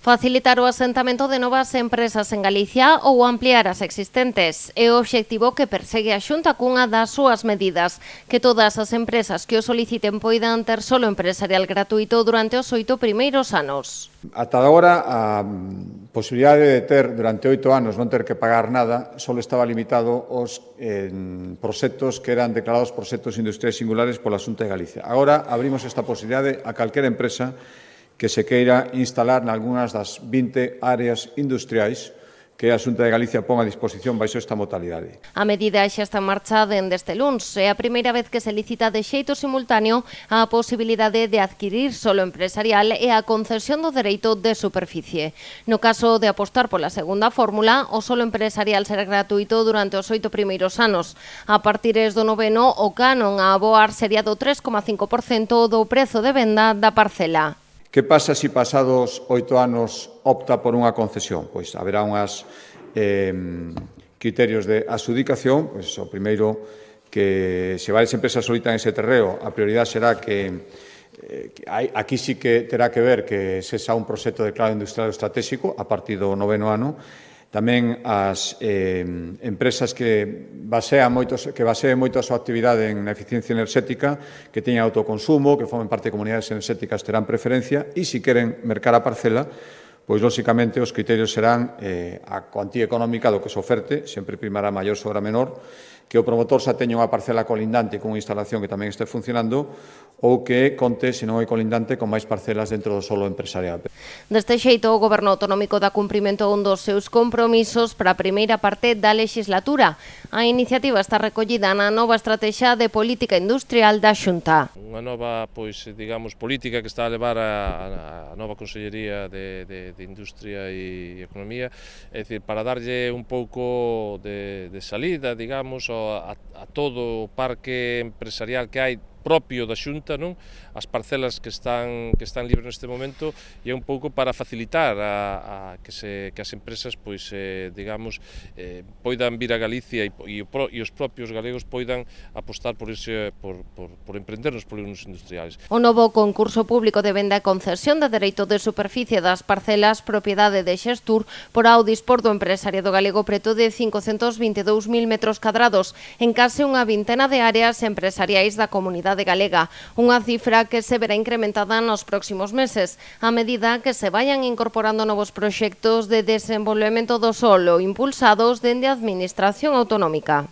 Facilitar o asentamento de novas empresas en Galicia ou ampliar as existentes é o obxectivo que persegue a Xunta cunha das súas medidas, que todas as empresas que o soliciten poidan ter solo empresarial gratuito durante os 8 primeiros anos. Ata agora, a posibilidade de ter durante 8 anos non ter que pagar nada só estaba limitado aos proxectos que eran declarados proxectos industriais singulares pola Xunta de Galicia. Agora abrimos esta posibilidade a calquera empresa que se queira instalar nalgúnas das 20 áreas industriais que a Xunta de Galicia pon a disposición baixo esta modalidade. A medida xa está en marcha dende este luns. É a primeira vez que se licita de xeito simultáneo a posibilidade de adquirir solo empresarial e a concesión do dereito de superficie. No caso de apostar pola segunda fórmula, o solo empresarial será gratuito durante os 8 primeiros anos. A partires do noveno, o canon a aboar sería do 3,5% do prezo de venda da parcela. Que pasa se pasados 8 anos opta por unha concesión? Pois haberá unhas criterios de adxudicación. Pois o primeiro, que se varias empresas solitan ese terreo, a prioridade será que aquí sí que terá que ver que sexa un proxecto declarado industrial estratégico a partir do noveno ano. Tamén as empresas que baseen moito a súa actividade en eficiencia enerxética, que teñan autoconsumo, que formen parte de comunidades enerxéticas, terán preferencia, e se queren mercar a parcela, pois, lóxicamente, os criterios serán a cuantía económica do que se oferte, sempre primará maior sobre a menor, que o promotor xa teña unha parcela colindante con unha instalación que tamén este funcionando, ou que conte, se non é colindante, con máis parcelas dentro do solo empresarial. Deste xeito, o Goberno Autonómico dá cumprimento a un dos seus compromisos para a primeira parte da legislatura. A iniciativa está recollida na nova estrategia de política industrial da Xunta. Unha nova, digamos, política que está a levar a nova Consellería de Industria e Economía, é dicir, para darlle un pouco de salida, digamos, a todo o parque empresarial que hai propio da Xunta, non? As parcelas que están libres neste momento, e é un pouco para facilitar que as empresas, pois, digamos, poidan vir a Galicia e os propios galegos poidan apostar por emprender nos polígonos industriais. O novo concurso público de venda e concesión de dereito de superficie das parcelas propiedade de Xestur porá ao dispor do empresariado galego preto de 522.000 metros cadrados en case unha vintena de áreas empresariais da comunidade galega, unha cifra que se verá incrementada nos próximos meses, a medida que se vayan incorporando novos proxectos de desenvolvemento do solo impulsados dende a Administración Autonómica.